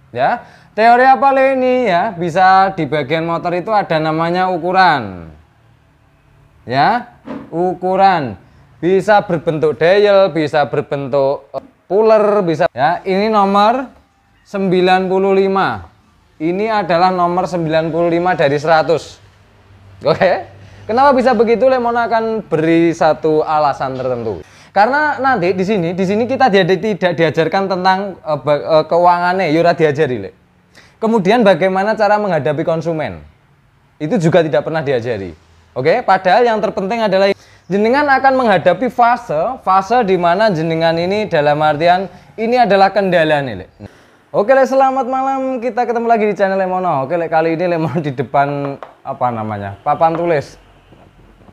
Ya, teori apa le ini ya? Bisa di bagian motor itu ada namanya ukuran. Ya, ukuran. Bisa berbentuk dial, bisa berbentuk puller, bisa ya. Ini nomor 95. Ini adalah nomor 95 dari 100. Oke. Kenapa bisa begitu? Lemono akan beri satu alasan tertentu. Karena nanti di sini kita tidak diajarkan tentang keuangannya, yura diajari le. Kemudian bagaimana cara menghadapi konsumen, itu juga tidak pernah diajari. Oke, padahal yang terpenting adalah jenengan akan menghadapi fase di mana jenengan ini dalam artian ini adalah kendala nih le. Oke le, selamat malam, kita ketemu lagi di channel Lemono. Oke le, kali ini Lemono di depan apa namanya, papan tulis.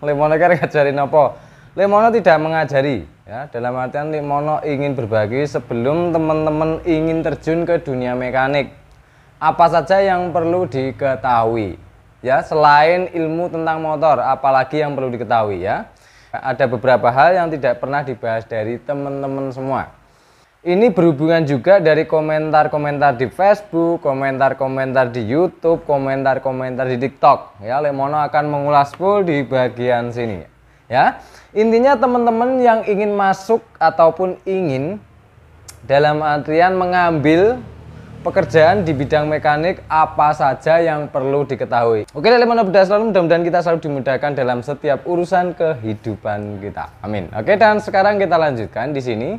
Lemono kira ngajarin apa? Lemono tidak mengajari ya, dalam artian Lemono ingin berbagi sebelum teman-teman ingin terjun ke dunia mekanik. Apa saja yang perlu diketahui ya, selain ilmu tentang motor, apalagi yang perlu diketahui ya. Ada beberapa hal yang tidak pernah dibahas dari teman-teman semua. Ini berhubungan juga dari komentar-komentar di Facebook, komentar-komentar di YouTube, komentar-komentar di TikTok. Ya, Lemono akan mengulas full di bagian sini. Ya, intinya teman-teman yang ingin masuk ataupun ingin dalam artian mengambil pekerjaan di bidang mekanik, apa saja yang perlu diketahui. Oke, Lemono Beda selalu, mudah-mudahan kita selalu dimudahkan dalam setiap urusan kehidupan kita. Amin. Oke, dan sekarang kita lanjutkan di sini.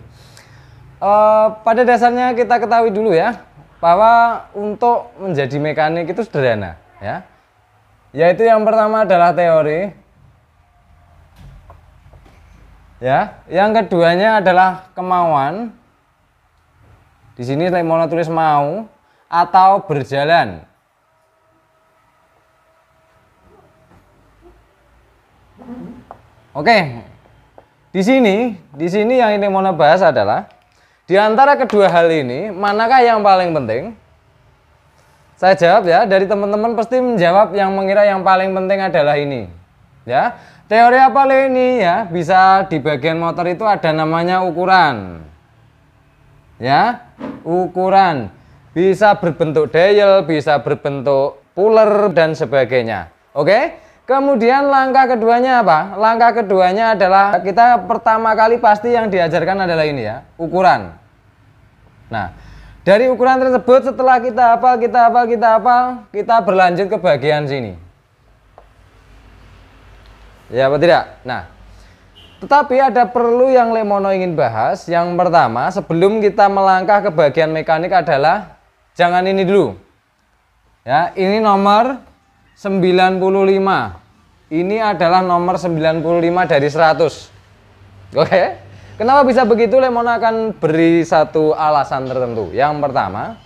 Pada dasarnya kita ketahui dulu ya, bahwa untuk menjadi mekanik itu sederhana ya. Yaitu yang pertama adalah teori. Ya, yang keduanya adalah kemauan. Di sini Lemono tulis mau atau berjalan. Oke. Di sini yang ini Lemono bahas adalah di antara kedua hal ini, manakah yang paling penting? Saya jawab ya, dari teman-teman pasti menjawab yang mengira yang paling penting adalah ini. Ya, teori apa le ini ya? Bisa di bagian motor itu ada namanya ukuran. Ya, ukuran. Bisa berbentuk dial, bisa berbentuk puller dan sebagainya. Oke? Kemudian langkah keduanya apa? Langkah keduanya adalah kita pertama kali pasti yang diajarkan adalah ini ya, ukuran. Nah, dari ukuran tersebut setelah kita hafal, kita berlanjut ke bagian sini. Ya apa tidak? Nah, tetapi ada perlu yang Lemono ingin bahas. Yang pertama, sebelum kita melangkah ke bagian mekanik adalah jangan ini dulu. Ya, ini nomor 95. Ini adalah nomor 95 dari 100. Oke. Kenapa bisa begitu? Lemono akan beri satu alasan tertentu. Yang pertama,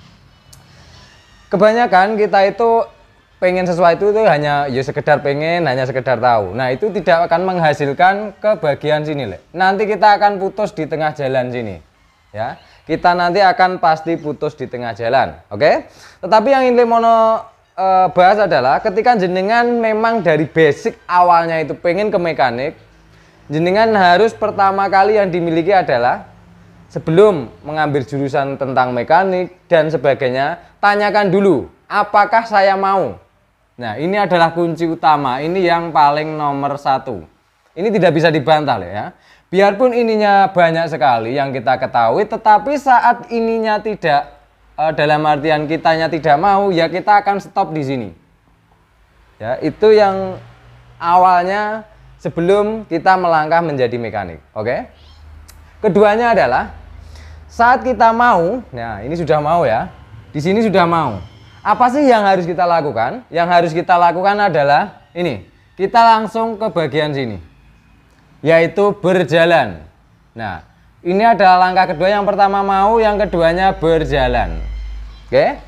kebanyakan kita itu pengen sesuatu itu hanya ya sekedar pengen, hanya sekedar tahu. Nah, itu tidak akan menghasilkan ke bagian sini, Le. Nanti kita akan putus di tengah jalan sini. Ya. Kita nanti akan pasti putus di tengah jalan. Oke? Tetapi yang ingin Lemono bahas adalah ketika jenengan memang dari basic awalnya itu pengen ke mekanik, jenengan harus pertama kali yang dimiliki adalah sebelum mengambil jurusan tentang mekanik dan sebagainya, tanyakan dulu apakah saya mau. Nah, ini adalah kunci utama, ini yang paling nomor satu. Ini tidak bisa dibantah ya. Biarpun ininya banyak sekali yang kita ketahui, tetapi saat ininya tidak, dalam artian kitanya tidak mau, ya kita akan stop di sini. Ya, itu yang awalnya sebelum kita melangkah menjadi mekanik. Oke. Keduanya adalah saat kita mau, nah ini sudah mau ya. Di sini sudah mau. Apa sih yang harus kita lakukan? Yang harus kita lakukan adalah ini. Kita langsung ke bagian sini. Yaitu berjalan. Nah, ini adalah langkah kedua. Yang pertama mau, yang keduanya berjalan. Oke.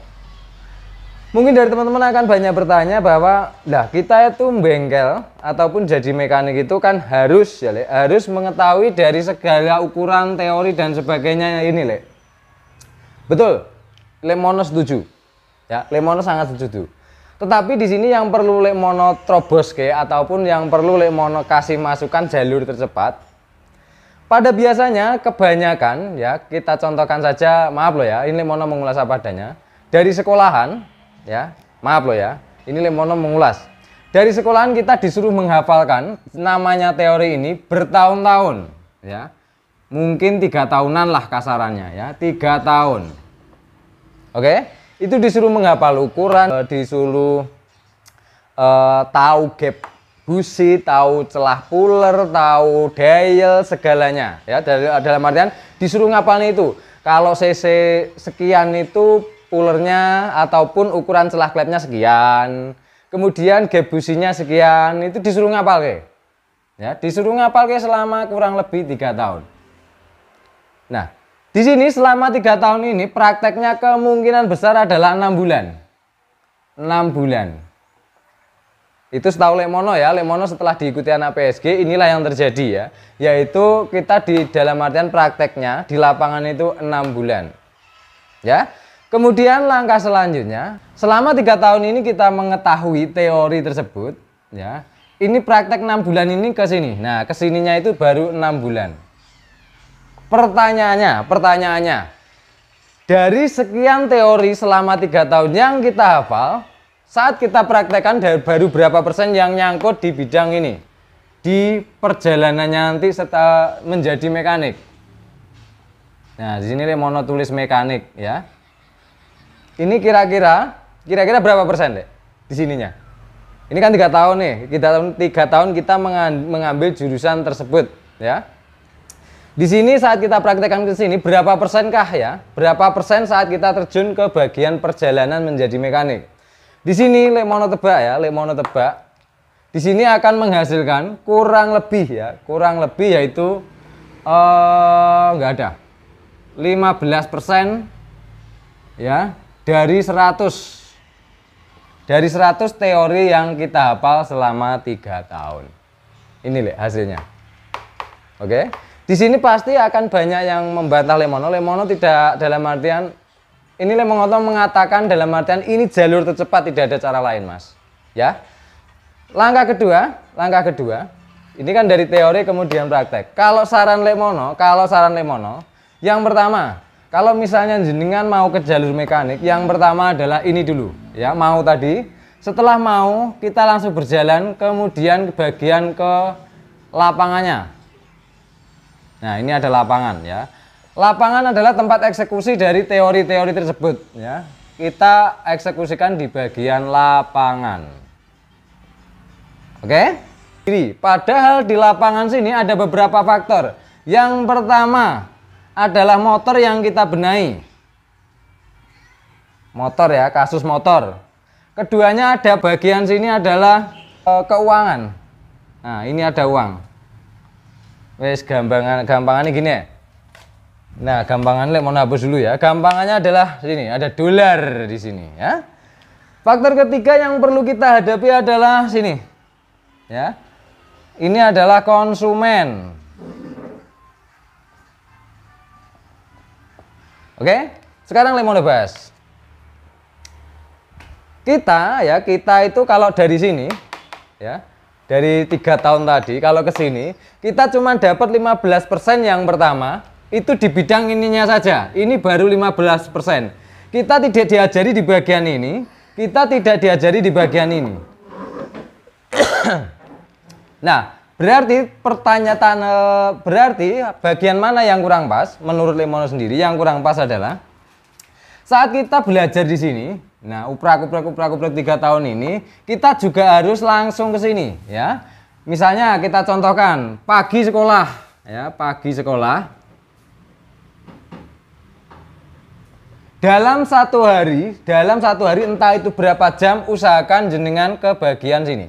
Mungkin dari teman-teman akan banyak bertanya bahwa lah kita itu bengkel ataupun jadi mekanik itu kan harus ya, Le, harus mengetahui dari segala ukuran, teori dan sebagainya ini, Le. Betul. Lemono setuju. Ya, Lemono sangat setuju. Tetapi di sini yang perlu Lemono troboske ataupun yang perlu Lemono kasih masukan jalur tercepat. Pada biasanya kebanyakan ya, kita contohkan saja, maaf loh ya, ini Lemono mengulas apa adanya. dari sekolahan, ya, maaf loh ya, ini Lemono mengulas. Dari sekolahan kita disuruh menghafalkan namanya teori ini bertahun-tahun, ya, mungkin 3 tahunan lah kasarannya, ya, 3 tahun. Oke, itu disuruh menghafal ukuran, disuruh tahu gap busi, tahu celah puller, tahu dial, segalanya, ya, dalam artian disuruh ngapalnya itu. Kalau cc sekian itu pullernya ataupun ukuran celah klepnya sekian, kemudian gap businya sekian, itu disuruh ngapal ke, ya, disuruh ngapal ke selama kurang lebih 3 tahun. Nah, di sini selama 3 tahun ini prakteknya kemungkinan besar adalah 6 bulan. 6 bulan. Itu setahu Lemono ya, Lemono setelah diikuti anak PSG inilah yang terjadi ya. Yaitu kita di dalam artian prakteknya di lapangan itu 6 bulan. Ya. Kemudian langkah selanjutnya, selama 3 tahun ini kita mengetahui teori tersebut ya. Ini praktek 6 bulan ini ke sini. Nah, kesininya itu baru 6 bulan. Pertanyaannya, dari sekian teori selama 3 tahun yang kita hafal, saat kita praktekkan baru berapa persen yang nyangkut di bidang ini, di perjalanannya nanti setelah menjadi mekanik. Nah, di sini Lemono tulis mekanik ya. Ini kira-kira berapa persen deh di sininya? Ini kan 3 tahun nih, 3 tahun kita mengambil jurusan tersebut ya. Di sini saat kita praktekkan ke sini berapa persenkah ya? Berapa persen saat kita terjun ke bagian perjalanan menjadi mekanik? Di sini Lemono tebak ya, Lemono tebak. Di sini akan menghasilkan kurang lebih yaitu nggak ada 15% ya dari 100 teori yang kita hafal selama 3 tahun. Ini hasilnya. Oke. Di sini pasti akan banyak yang membantah Lemono. Lemono tidak dalam artian ini Lemono mengatakan dalam artian ini jalur tercepat, tidak ada cara lain, Mas. Ya. Langkah kedua, ini kan dari teori kemudian praktek. Kalau saran Lemono, yang pertama, kalau misalnya jenengan mau ke jalur mekanik, yang pertama adalah ini dulu, ya, mau tadi. Setelah mau, kita langsung berjalan kemudian ke bagian ke lapangannya. Nah, ini ada lapangan ya. Lapangan adalah tempat eksekusi dari teori-teori tersebut ya. Kita eksekusikan di bagian lapangan. Oke? Padahal di lapangan sini ada beberapa faktor. Yang pertama adalah motor yang kita benahi. Motor ya, kasus motor. Keduanya ada bagian sini adalah keuangan. Nah, ini ada uang. Wes gampangannya gini ya. Nah, gampangannya mau hapus dulu ya. Gampangannya adalah sini, ada dolar di sini ya. Faktor ketiga yang perlu kita hadapi adalah sini. Ya. Ini adalah konsumen. Oke? Sekarang Lemono bahas. Kita itu kalau dari sini ya, dari 3 tahun tadi kalau ke sini, kita cuma dapat 15% yang pertama. Itu di bidang ininya saja. Ini baru 15%. Kita tidak diajari di bagian ini, kita tidak diajari di bagian ini. Nah, berarti bagian mana yang kurang pas? Menurut Lemono sendiri yang kurang pas adalah saat kita belajar di sini. Nah, uprak 3 tahun ini, kita juga harus langsung ke sini ya. Misalnya kita contohkan pagi sekolah ya, pagi sekolah. Dalam satu hari entah itu berapa jam, usahakan jenengan ke bagian sini.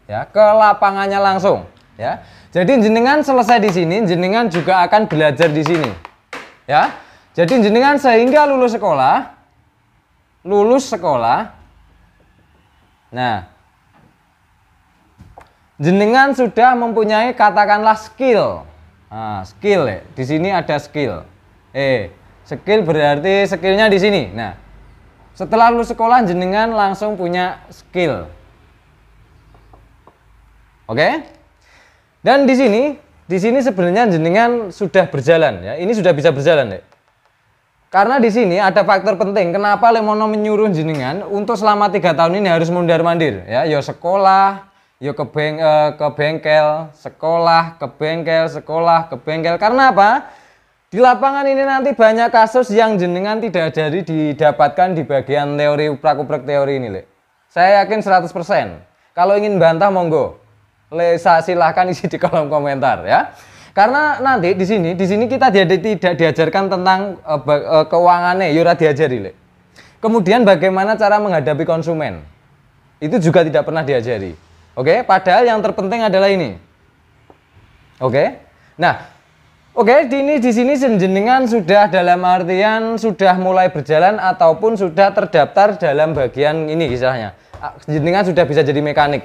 Ya, ke lapangannya langsung, ya. Jadi jenengan selesai di sini, jenengan juga akan belajar di sini. Ya. Jadi jenengan sehingga lulus sekolah. Nah, jenengan sudah mempunyai katakanlah skill. Nah, skill ya. Di sini ada skill. Skill berarti skillnya di sini. Nah, setelah lulus sekolah jenengan langsung punya skill. Oke? Dan di sini sebenarnya jenengan sudah berjalan ya. Ini sudah bisa berjalan deh. Karena di sini ada faktor penting. Kenapa Lemono menyuruh jenengan untuk selama 3 tahun ini harus mondar-mandir, ya? Yo sekolah, yo ke bengkel, sekolah, ke bengkel, sekolah, ke bengkel. Karena apa? Di lapangan ini nanti banyak kasus yang jenengan tidak jadi didapatkan di bagian teori, uprak-uprak teori ini, Le. Saya yakin 100%. Kalau ingin bantah monggo. Silahkan isi di kolom komentar, ya. Karena nanti di sini kita tidak diajarkan tentang keuangannya, yura diajari, Le. Kemudian bagaimana cara menghadapi konsumen, itu juga tidak pernah diajari. Oke, padahal yang terpenting adalah ini. Oke, nah, di sini jenengan sudah dalam artian sudah mulai berjalan ataupun sudah terdaftar dalam bagian ini istilahnya. Jenengan sudah bisa jadi mekanik.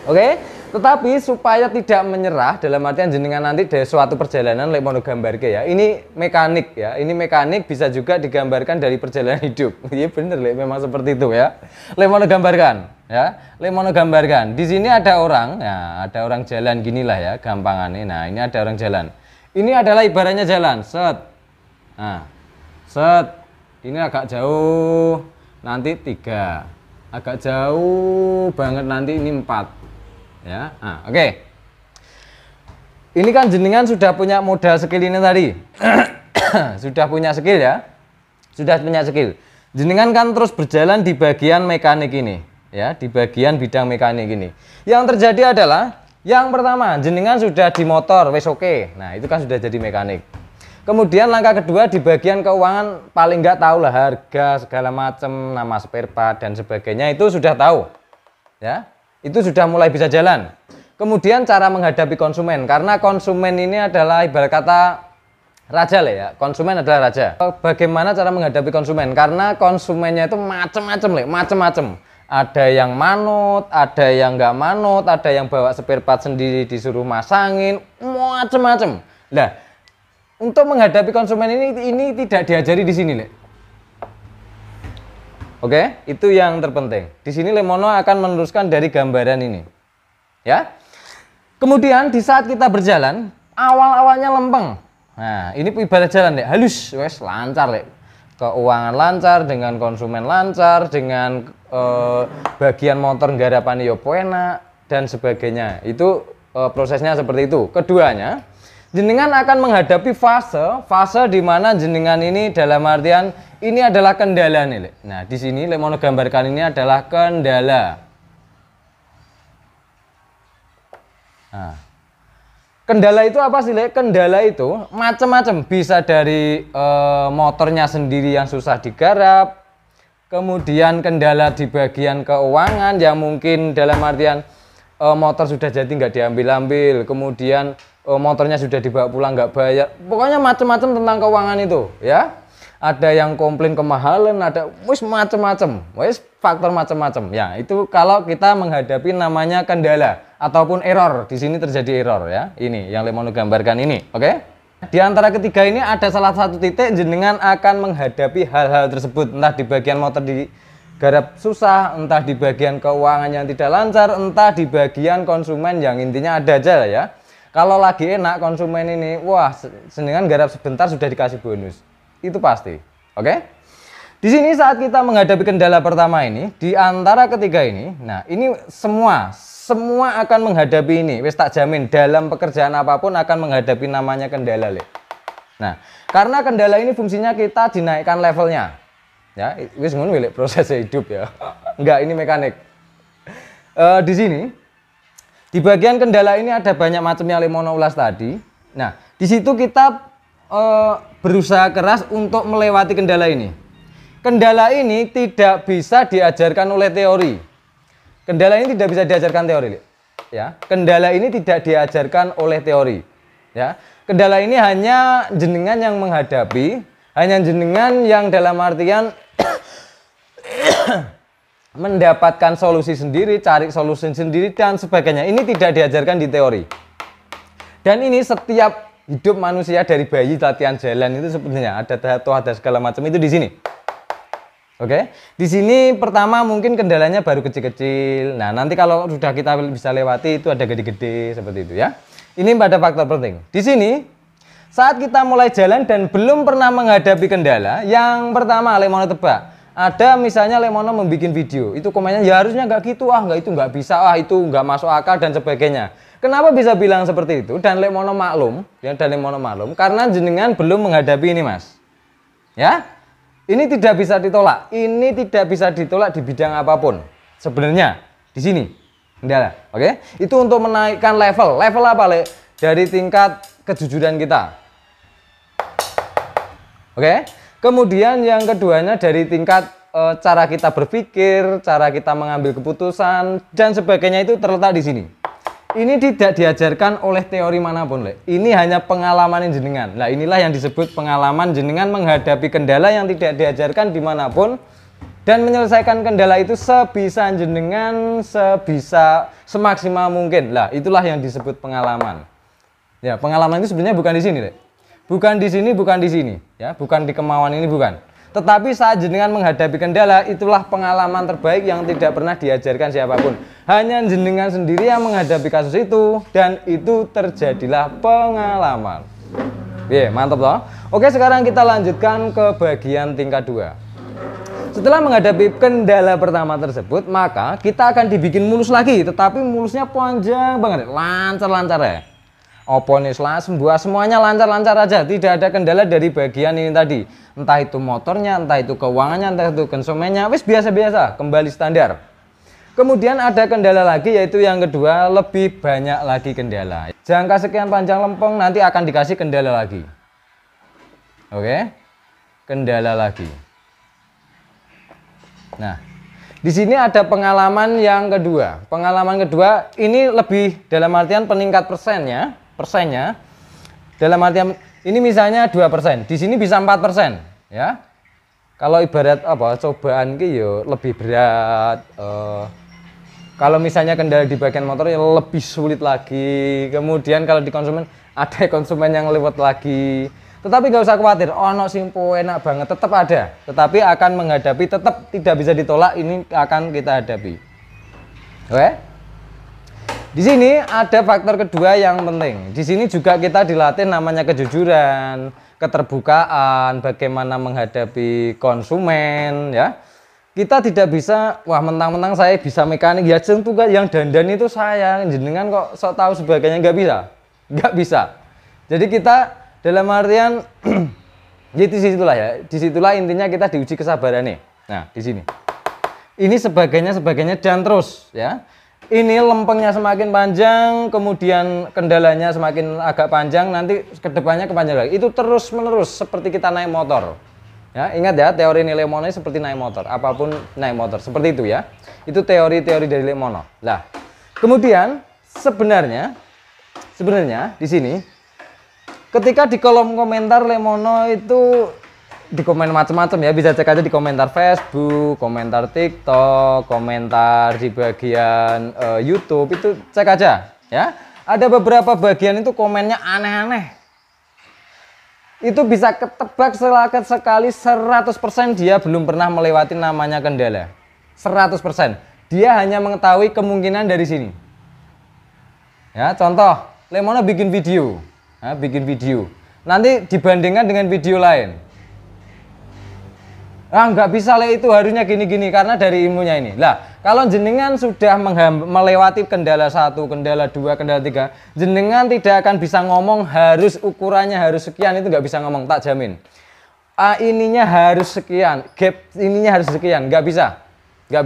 Oke. Tetapi supaya tidak menyerah dalam artian jenengan nanti dari suatu perjalanan Lemono gambarke ya. Ini mekanik ya. Ini mekanik bisa juga digambarkan dari perjalanan hidup. Iya bener Le, memang seperti itu ya. Lemono gambarkan ya. Lemono gambarkan. Di sini ada orang, ya, ada orang jalan ginilah ya gampangannya. Nah, ini ada orang jalan. Ini adalah ibaratnya jalan, set. Nah, set. Ini agak jauh, nanti 3. Agak jauh banget nanti ini 4. Ya, nah, oke. Ini kan jenengan sudah punya modal skill ini tadi. Sudah punya skill ya. Sudah punya skill. Jenengan kan terus berjalan di bagian mekanik ini, ya, di bagian bidang mekanik ini. Yang terjadi adalah yang pertama, jenengan sudah di motor, wes oke. Nah, itu kan sudah jadi mekanik. Kemudian langkah kedua di bagian keuangan paling nggak tahu lah harga segala macam, nama spare part dan sebagainya itu sudah tahu. Ya. Itu sudah mulai bisa jalan. Kemudian cara menghadapi konsumen, karena konsumen ini adalah ibarat kata raja Le ya. Konsumen adalah raja. Bagaimana cara menghadapi konsumen? Karena konsumennya itu macam-macam Le, macam-macam. Ada yang manut, ada yang nggak manut, ada yang bawa spare part sendiri disuruh masangin, macam-macam. Nah, untuk menghadapi konsumen ini tidak diajari di sini Le. Oke, itu yang terpenting. Di sini Lemono akan meneruskan dari gambaran ini. Ya. Kemudian di saat kita berjalan, awal-awalnya lempeng. Nah, ini ibarat jalan, Le. Halus, wes lancar, Le. Keuangan lancar, dengan konsumen lancar, dengan bagian motor garapan yo enak dan sebagainya. Itu prosesnya seperti itu. Keduanya, jenengan akan menghadapi fase di mana jenengan ini dalam artian ini adalah kendala nih, Le. Nah, di sini Lemono gambarkan ini adalah kendala. Nah, kendala itu apa sih, Le? Kendala itu macam-macam, bisa dari motornya sendiri yang susah digarap, kemudian kendala di bagian keuangan yang mungkin dalam artian motor sudah jadi nggak diambil-ambil, kemudian motornya sudah dibawa pulang nggak bayar, pokoknya macam-macam tentang keuangan itu, ya. Ada yang komplain kemahalan, ada wis macam-macam, wis faktor macam-macam. Ya, itu kalau kita menghadapi namanya kendala ataupun error. Di sini terjadi error ya. Ini yang Lemono gambarkan ini, oke? Di antara ketiga ini ada salah satu titik jenengan akan menghadapi hal-hal tersebut, entah di bagian motor digarap susah, entah di bagian keuangan yang tidak lancar, entah di bagian konsumen yang intinya ada aja lah ya. Kalau lagi enak konsumen ini, wah, jenengan garap sebentar sudah dikasih bonus. Itu pasti, oke? Di sini saat kita menghadapi kendala pertama ini, di antara ketiga ini, nah ini semua akan menghadapi ini, wis tak jamin dalam pekerjaan apapun akan menghadapi namanya kendala, Le. Nah, karena kendala ini fungsinya kita dinaikkan levelnya, ya, wis ngono Le, proses hidup ya, enggak ini mekanik. Di sini, di bagian kendala ini ada banyak macam yang Lemono ulas tadi. Nah, di situ kita berusaha keras untuk melewati kendala ini. Kendala ini tidak bisa diajarkan oleh teori. Kendala ini tidak bisa diajarkan teori, ya. Kendala ini tidak diajarkan oleh teori, ya. Kendala ini hanya jenengan yang menghadapi, hanya jenengan yang dalam artian mendapatkan solusi sendiri, cari solusi sendiri dan sebagainya. Ini tidak diajarkan di teori. Dan ini setiap hidup manusia dari bayi latihan jalan itu sebenarnya ada tato, ada segala macam itu di sini. Oke, di sini pertama mungkin kendalanya baru kecil-kecil. Nah, nanti kalau sudah kita bisa lewati itu ada gede-gede seperti itu ya. Ini pada faktor penting. Di sini Saat kita mulai jalan dan belum pernah menghadapi kendala, yang pertama Lemono tebak. Ada misalnya Lemono membuat video, itu komennya ya harusnya nggak gitu, nggak itu nggak bisa, itu nggak masuk akal dan sebagainya. Kenapa bisa bilang seperti itu? Dan Lemono maklum, ya, dan Lemono maklum karena jenengan belum menghadapi ini, Mas. Ya, ini tidak bisa ditolak. Ini tidak bisa ditolak di bidang apapun. Sebenarnya di sini, kendala. Oke, itu untuk menaikkan level. Level apa, Le? Dari tingkat kejujuran kita. Oke, kemudian yang keduanya dari tingkat cara kita berpikir, cara kita mengambil keputusan dan sebagainya itu terletak di sini. Ini tidak diajarkan oleh teori manapun, Le. Ini hanya pengalaman jenengan. Nah, inilah yang disebut pengalaman jenengan menghadapi kendala yang tidak diajarkan dimanapun dan menyelesaikan kendala itu sebisa jenengan, semaksimal mungkin. Lah, itulah yang disebut pengalaman. Ya, pengalaman itu sebenarnya bukan di sini, Le. Bukan di sini, bukan di sini, ya, bukan di kemauan ini, bukan. Tetapi saat jenengan menghadapi kendala, itulah pengalaman terbaik yang tidak pernah diajarkan siapapun. Hanya jenengan sendiri yang menghadapi kasus itu, dan itu terjadilah pengalaman. Mantap loh. Oke, sekarang kita lanjutkan ke bagian tingkat 2. Setelah menghadapi kendala pertama tersebut, maka kita akan dibikin mulus lagi, tetapi mulusnya panjang banget, lancar-lancar ya. Opone semuanya lancar-lancar aja, tidak ada kendala dari bagian ini tadi, entah itu motornya, entah itu keuangannya, entah itu konsumennya, wis biasa-biasa, kembali standar. Kemudian ada kendala lagi, yaitu yang kedua, lebih banyak lagi kendala. Jangka sekian panjang lempeng, nanti akan dikasih kendala lagi. Oke, kendala lagi. Nah, di sini ada pengalaman yang kedua. Pengalaman kedua ini lebih dalam artian peningkat persennya dalam artian ini misalnya 2%, di sini bisa 4%, ya. Kalau ibarat apa cobaan ki yo lebih berat, kalau misalnya kendala di bagian motor ya lebih sulit lagi. Kemudian kalau di konsumen ada konsumen yang lewat lagi. Tetapi nggak usah khawatir, ono simpo enak banget, tetap ada. Tetapi akan menghadapi, tetap tidak bisa ditolak, ini akan kita hadapi. Oke? Di sini ada faktor kedua yang penting. Di sini juga kita dilatih namanya kejujuran, keterbukaan, bagaimana menghadapi konsumen, ya. Kita tidak bisa, wah mentang-mentang saya bisa mekanik, ya tentu yang dandan itu saya, jenengan kok sok tahu sebagainya, nggak bisa. Jadi kita dalam artian disitulah intinya kita diuji kesabaran nih. Nah, di sini. Ini sebagainya dan terus, ya. Ini lempengnya semakin panjang, kemudian kendalanya semakin agak panjang, nanti kedepannya kepanjang lagi. Itu terus menerus seperti kita naik motor. Ya, ingat ya, teori Lemono seperti naik motor, apapun naik motor, seperti itu ya. Itu teori-teori dari Lemono. Nah, kemudian sebenarnya di sini, ketika di kolom komentar Lemono itu di komen macam-macam ya, bisa cek aja di komentar Facebook, komentar TikTok, komentar di bagian YouTube, itu cek aja ya. Ada beberapa bagian itu komennya aneh-aneh. Itu bisa ketebak sekali 100% dia belum pernah melewati namanya kendala. 100%. Dia hanya mengetahui kemungkinan dari sini. Ya, contoh, Lemono bikin video. Nah, nanti dibandingkan dengan video lain. Nggak bisa, Le, itu harusnya gini-gini karena dari ilmunya ini. Lah, kalau jenengan sudah melewati kendala 1, kendala 2, kendala 3, jenengan tidak akan bisa ngomong harus ukurannya harus sekian, itu nggak bisa ngomong, tak jamin. Ininya harus sekian, gap ininya harus sekian, nggak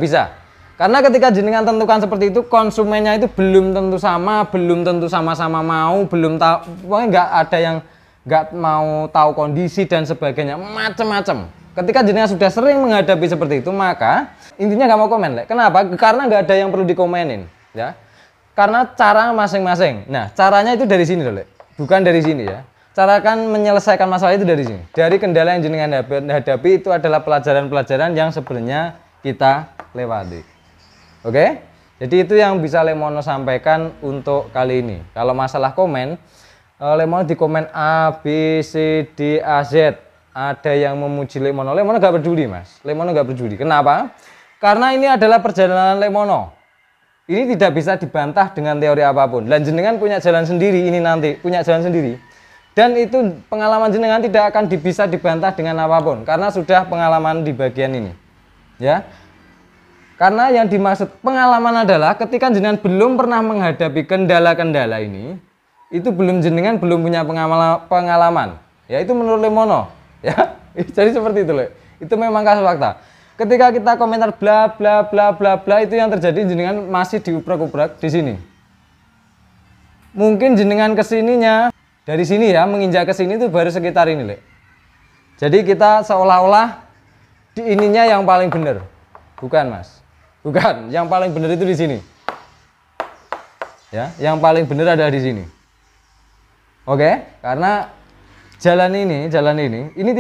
bisa. Karena ketika jenengan tentukan seperti itu, konsumennya itu belum tentu sama-sama mau, belum tahu, pokoknya nggak ada yang nggak mau tahu kondisi dan sebagainya, macam-macam. Ketika jenengan sudah sering menghadapi seperti itu, maka intinya nggak mau komen, Le. Kenapa? Karena nggak ada yang perlu dikomenin, ya. Karena cara masing-masing. Nah, caranya itu dari sini, Le. Bukan dari sini ya. Cara kan menyelesaikan masalah itu dari sini. Dari kendala yang jenengan hadapi itu adalah pelajaran-pelajaran yang sebenarnya kita lewati. Oke? Jadi itu yang bisa Lemono sampaikan untuk kali ini. Kalau masalah komen, Lemono di komen A, B, C, D, A, Z. Ada yang memuji Lemono nggak peduli, Mas. Lemono nggak peduli. Kenapa? Karena ini adalah perjalanan Lemono. Ini tidak bisa dibantah dengan teori apapun. Dan jenengan punya jalan sendiri, ini nanti punya jalan sendiri. Dan itu pengalaman jenengan tidak akan bisa dibantah dengan apapun karena sudah pengalaman di bagian ini. Ya. Karena yang dimaksud pengalaman adalah ketika jenengan belum pernah menghadapi kendala-kendala ini, itu jenengan belum punya pengalaman. Ya, itu menurut Lemono. Ya. Jadi seperti itu, itu memang kasus fakta. Ketika kita komentar bla bla bla bla bla, itu yang terjadi jenengan masih diuprak-uprak di sini. Mungkin jenengan kesininya dari sini ya, menginjak ke sini itu baru sekitar ini, Le. Jadi kita seolah-olah di ininya yang paling benar. Bukan, Mas. Bukan, yang paling benar itu di sini. Ya, yang paling benar ada di sini. Oke, karena jalan ini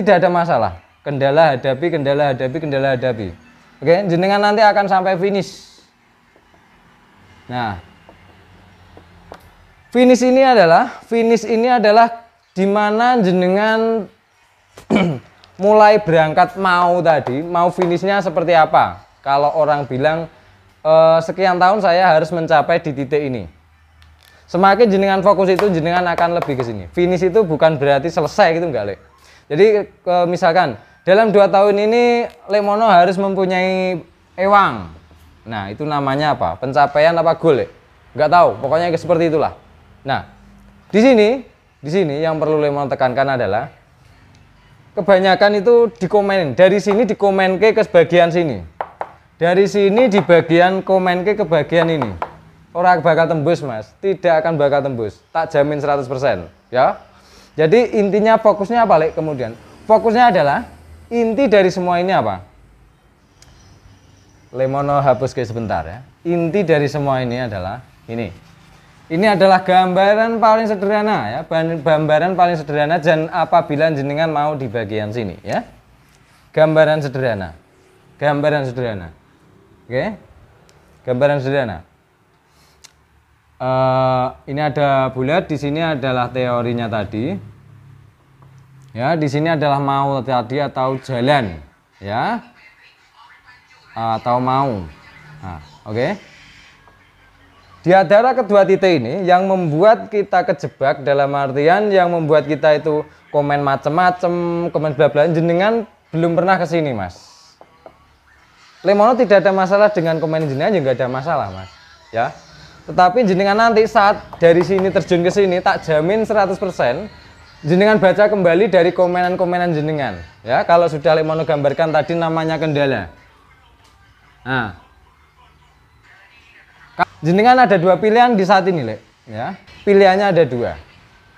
tidak ada masalah. Kendala hadapi, kendala hadapi, kendala hadapi. Oke, jenengan nanti akan sampai finish. Nah, finish ini adalah di mana jenengan mulai berangkat mau finishnya seperti apa. Kalau orang bilang sekian tahun saya harus mencapai di titik ini. Semakin jenengan fokus itu jenengan akan lebih ke sini. Finish itu bukan berarti selesai gitu enggak, Le. Jadi misalkan dalam 2 tahun ini Lemono harus mempunyai ewang. Nah, itu namanya apa? Pencapaian apa goal, Le? Enggak tahu, pokoknya seperti itulah. Nah, di sini yang perlu Lemono tekankan adalah kebanyakan itu dikomenin. Dari sini dikomen ke bagian sini. Dari sini di bagian komen ke bagian ini. Orang bakal tembus, Mas. Tidak akan bakal tembus. Tak jamin 100%, ya. Jadi intinya fokusnya apa, Le? Kemudian fokusnya adalah inti dari semua ini apa? Lemono hapus ke sebentar ya. Inti dari semua ini adalah ini. Ini adalah gambaran paling sederhana ya, gambaran paling sederhana dan apabila jenengan mau di bagian sini ya. Gambaran sederhana. Gambaran sederhana. Oke. Gambaran sederhana. Ini ada bulat, di sini adalah teorinya tadi. Ya, di sini adalah mau tadi atau jalan, ya. Atau mau. Nah, oke. Di antara kedua titik ini yang membuat kita kejebak dalam artian yang membuat kita itu komen macem-macem, komen bla bla, jenengan belum pernah ke sini, Mas. Lemono tidak ada masalah dengan komen jenengan, juga ada masalah, Mas. Ya. Tetapi jenengan nanti saat dari sini terjun ke sini tak jamin 100% jenengan baca kembali dari komenan-komenan jenengan. Ya, kalau sudah Lemono gambarkan tadi namanya kendala. Nah, jenengan ada 2 pilihan di saat ini, Le. Ya, pilihannya ada 2.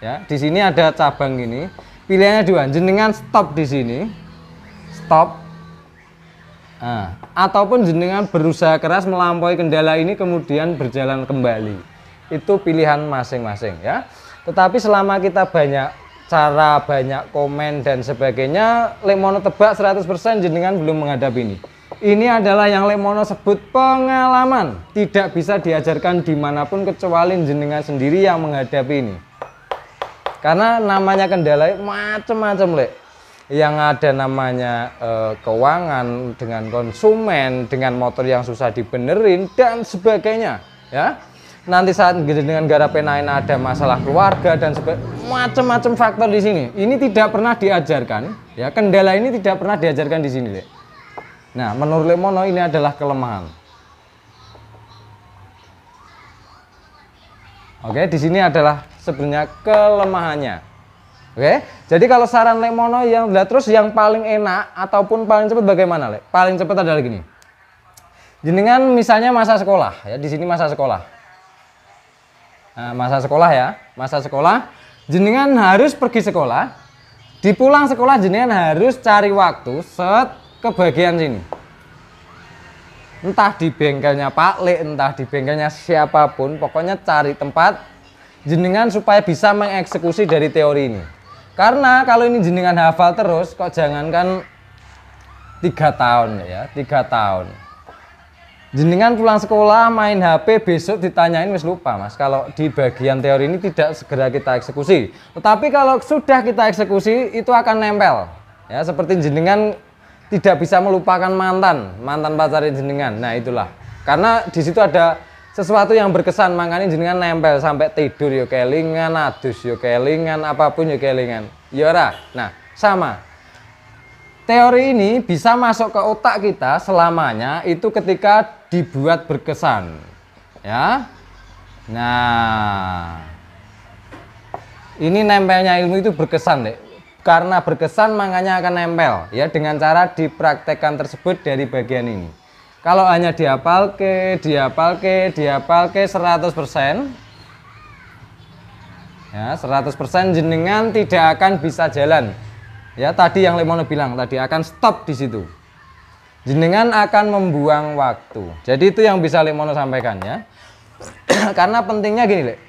Ya, di sini ada cabang ini. Pilihannya 2. Jenengan stop di sini, stop. Nah, ataupun jenengan berusaha keras melampaui kendala ini kemudian berjalan kembali. Itu pilihan masing-masing, ya. Tetapi selama kita banyak cara, banyak komen dan sebagainya, Lemono tebak 100% jenengan belum menghadapi ini. Ini adalah yang Lemono sebut pengalaman. Tidak bisa diajarkan dimanapun kecuali jenengan sendiri yang menghadapi ini. Karena namanya kendala macam-macam, Le. Yang ada namanya keuangan, dengan konsumen, dengan motor yang susah dibenerin dan sebagainya, ya. Nanti saat dengan garapenain ada masalah keluarga dan macam-macam faktor di sini. Ini tidak pernah diajarkan, ya. Kendala ini tidak pernah diajarkan di sini, Le. Nah, menurut Lemono ini adalah kelemahan. Oke, di sini adalah sebenarnya kelemahannya. Oke, jadi kalau saran Lemono terus yang paling enak ataupun paling cepat bagaimana, Le? Paling cepat adalah gini. Jenengan misalnya masa sekolah, ya, di sini masa sekolah. Nah, masa sekolah ya, masa sekolah. Jenengan harus pergi sekolah. Di pulang sekolah jenengan harus cari waktu ke bagian sini. Entah di bengkelnya Pak Le, entah di bengkelnya siapapun, pokoknya cari tempat jenengan supaya bisa mengeksekusi dari teori ini. Karena kalau ini jenengan hafal terus, kok jangankan 3 tahun ya, 3 tahun. Jenengan pulang sekolah main HP, besok ditanyain wis lupa, Mas. Kalau di bagian teori ini tidak segera kita eksekusi. Tetapi kalau sudah kita eksekusi itu akan nempel. Ya, seperti jenengan tidak bisa melupakan mantan pacarnya jenengan. Nah, itulah. Karena di situ ada sesuatu yang berkesan, makanya jenengan nempel sampai tidur yo kelingan, adus yo kelingan, apapun yo kelingan. Ya ora. Nah, sama. Teori ini bisa masuk ke otak kita selamanya itu ketika dibuat berkesan. Ya. Nah, ini nempelnya ilmu itu berkesan, Dek. Karena berkesan makanya akan nempel ya dengan cara dipraktekkan tersebut dari bagian ini. Kalau hanya dihafalke 100%, ya 100% jenengan tidak akan bisa jalan. Ya tadi yang Lemono bilang tadi akan stop di situ. Jenengan akan membuang waktu. Jadi itu yang bisa Lemono sampaikan ya. Karena pentingnya gini, Lek.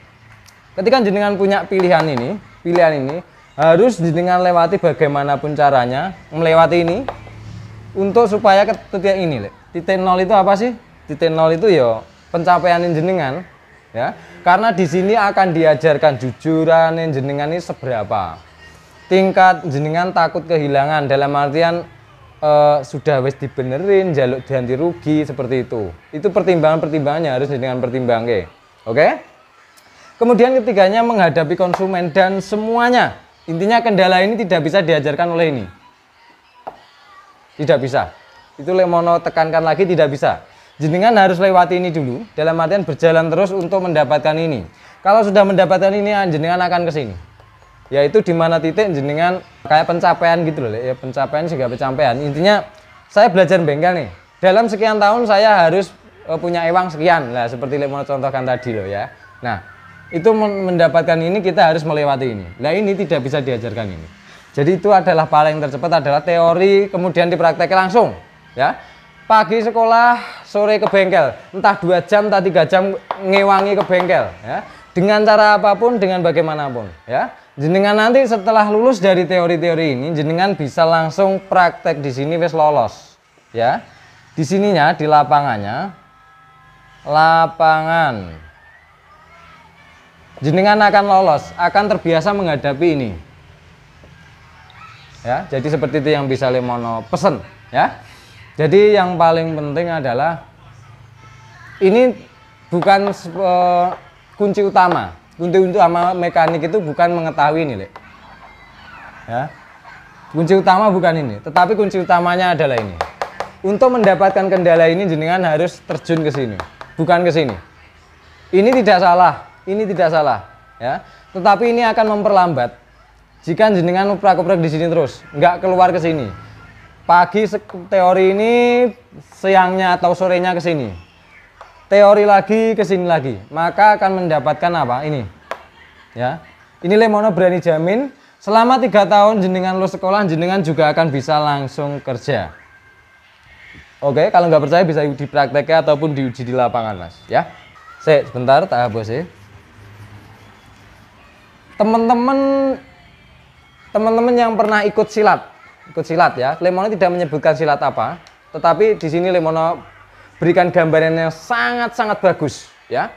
Ketika jenengan punya pilihan ini harus jenengan lewati bagaimanapun caranya melewati ini untuk supaya ke titik ini, Lek. Titik nol itu apa sih? Titik nol itu ya pencapaian jenengan ya. Karena di sini akan diajarkan jujuran jenengan ini seberapa. Tingkat jenengan takut kehilangan dalam artian sudah wis dibenerin jaluk ganti rugi seperti itu. Itu pertimbangannya harus jenengan pertimbangke. Oke? Kemudian ketiganya menghadapi konsumen dan semuanya. Intinya kendala ini tidak bisa diajarkan oleh ini. Tidak bisa. Itu Lemono tekankan lagi, tidak bisa. Jenengan harus lewati ini dulu, dalam artian berjalan terus untuk mendapatkan ini. Kalau sudah mendapatkan ini, jenengan akan ke sini. Yaitu di mana titik jenengan kayak pencapaian gitu loh, ya pencapaian juga pencapaian. Intinya saya belajar bengkel nih. Dalam sekian tahun saya harus punya ewang sekian. Nah, seperti Lemono contohkan tadi loh ya. Nah, itu mendapatkan ini kita harus melewati ini. Nah, ini tidak bisa diajarkan ini. Jadi itu adalah paling tercepat adalah teori kemudian dipraktekkan langsung. Ya, pagi sekolah, sore ke bengkel, entah 2 jam, entah 3 jam ngewangi ke bengkel, ya, dengan cara apapun, dengan bagaimanapun, ya. Jenengan nanti setelah lulus dari teori-teori ini, jenengan bisa langsung praktek di sini wis lolos, ya. Di sininya, di lapangannya, jenengan akan lolos, akan terbiasa menghadapi ini, ya. Jadi seperti itu yang bisa Lemono pesen, ya. Jadi yang paling penting adalah ini bukan kunci utama. Kunci utama mekanik itu bukan mengetahui ini, Lek. Ya. Kunci utama bukan ini, tetapi kunci utamanya adalah ini. Untuk mendapatkan kendala ini jenengan harus terjun ke sini, bukan ke sini. Ini tidak salah, ya. Tetapi ini akan memperlambat jika jenengan uprak-uprak di sini terus, nggak keluar ke sini. Pagi teori ini, siangnya atau sorenya ke sini. Teori lagi ke sini lagi. Maka akan mendapatkan apa? Ini. Ya. Ini Lemono berani jamin selama 3 tahun jenengan lulus sekolah jenengan juga akan bisa langsung kerja. Oke, kalau nggak percaya bisa dipraktekkan ataupun diuji di lapangan, Mas, ya. Sebentar tak hapus ya. Teman-teman yang pernah ikut silat ya, Lemono tidak menyebutkan silat apa, tetapi di sini Lemono berikan gambaran yang sangat-sangat bagus ya.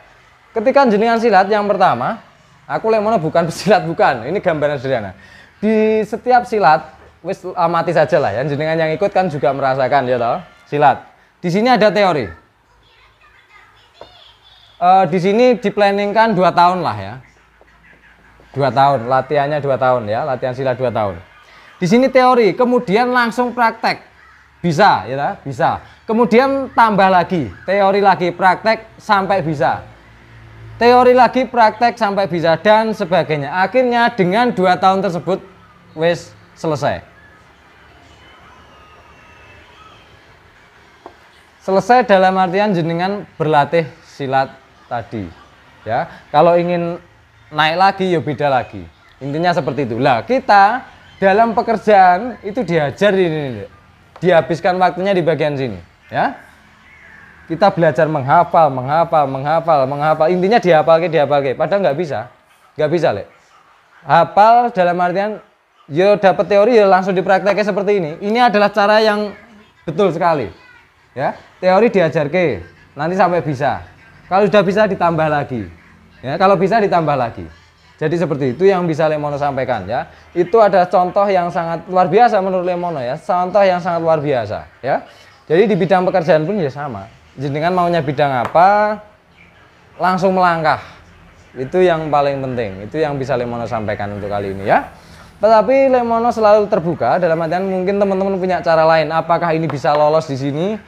Ketika jenengan silat yang pertama, aku Lemono bukan pesilat, bukan, ini gambaran sederhana. Di setiap silat, wis amati saja lah ya, jenengan yang ikut kan juga merasakan ya toh, silat. Di sini ada teori. Di sini diplanningkan 2 tahun lah ya. 2 tahun, latihannya 2 tahun ya, latihan silat 2 tahun. Di sini teori, kemudian langsung praktek. Bisa, ya, bisa. Kemudian tambah lagi, teori lagi, praktek sampai bisa. Teori lagi, praktek sampai bisa dan sebagainya. Akhirnya dengan 2 tahun tersebut wis selesai. Selesai dalam artian jenengan berlatih silat tadi. Ya, kalau ingin naik lagi ya beda lagi. Intinya seperti itu. Lah, kita dalam pekerjaan itu diajar ini, dihabiskan waktunya di bagian sini, ya. Kita belajar menghafal. Intinya dihafalke. Padahal nggak bisa, Lek. Hafal dalam artian, yo dapat teori ya langsung diprakteknya seperti ini. Ini adalah cara yang betul sekali, ya. Teori diajarke, nanti sampai bisa. Kalau sudah bisa ditambah lagi, ya. Kalau bisa ditambah lagi. Jadi seperti itu yang bisa Lemono sampaikan ya. Itu adalah contoh yang sangat luar biasa menurut Lemono ya. Contoh yang sangat luar biasa ya. Jadi di bidang pekerjaan pun ya sama. Jenengan maunya bidang apa? langsung melangkah. Itu yang paling penting, itu yang bisa Lemono sampaikan untuk kali ini ya. Tetapi Lemono selalu terbuka dalam artian mungkin teman-teman punya cara lain. Apakah ini bisa lolos di sini?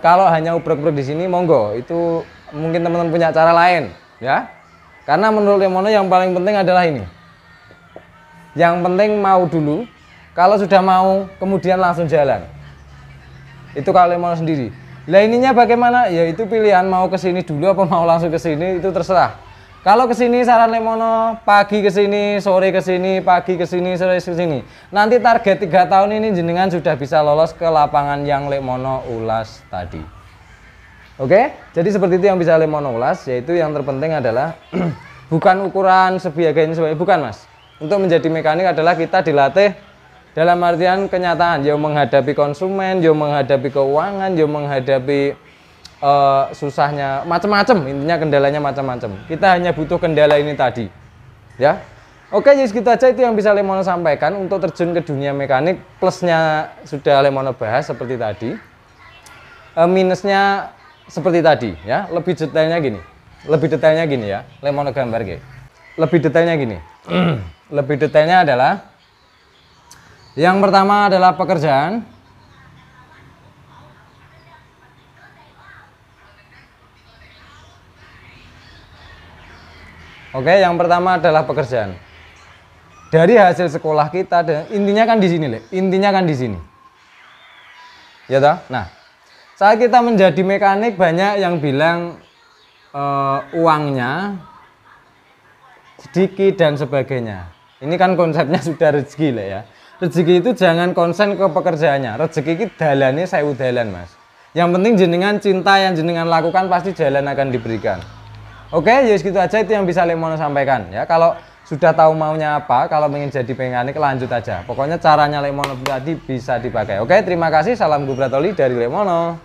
Kalau hanya ubruk-ubruk di sini, monggo. Itu mungkin teman-teman punya cara lain ya. Karena menurut Lemono yang paling penting adalah ini. Yang penting mau dulu. Kalau sudah mau, kemudian langsung jalan. Itu kalau Lemono sendiri. Lah ininya bagaimana? Ya itu pilihan, mau ke sini dulu apa mau langsung ke sini, itu terserah. Kalau ke sini saran Lemono, pagi ke sini, sore ke sini, pagi ke sini, sore ke sini. Nanti target 3 tahun ini jenengan sudah bisa lolos ke lapangan yang Lemono ulas tadi. Oke? Jadi seperti itu yang bisa Lemono ulas, yaitu yang terpenting adalah bukan ukuran sebiaga ini sebagai, bukan Mas. Untuk menjadi mekanik adalah kita dilatih dalam artian kenyataan, yo menghadapi konsumen, yo menghadapi keuangan, yo menghadapi susahnya macam-macam, intinya kendalanya macam-macam. Kita hanya butuh kendala ini tadi, ya. Oke, jadi segitu aja itu yang bisa Lemono sampaikan untuk terjun ke dunia mekanik. Plusnya sudah Lemono bahas seperti tadi, minusnya seperti tadi, ya. Lebih detailnya gini ya, Lemono gambar gitu. Lebih detailnya gini. Lebih detailnya adalah yang pertama adalah pekerjaan. Oke, yang pertama adalah pekerjaan. Dari hasil sekolah kita, intinya kan di sini, intinya kan di sini. Ya toh? Nah, saat kita menjadi mekanik banyak yang bilang uangnya sedikit dan sebagainya. Ini kan konsepnya sudah rezeki lah ya. Rezeki itu jangan konsen ke pekerjaannya. Rezeki itu dalane sewu dalan, Mas. Yang penting jenengan cinta yang jenengan lakukan pasti jalan akan diberikan. Oke, ya segitu aja itu yang bisa Lemono sampaikan ya. Kalau sudah tahu maunya apa, kalau ingin jadi mekanik lanjut aja. Pokoknya caranya Lemono tadi bisa dipakai. Oke, terima kasih. Salam Gubratoli dari Lemono.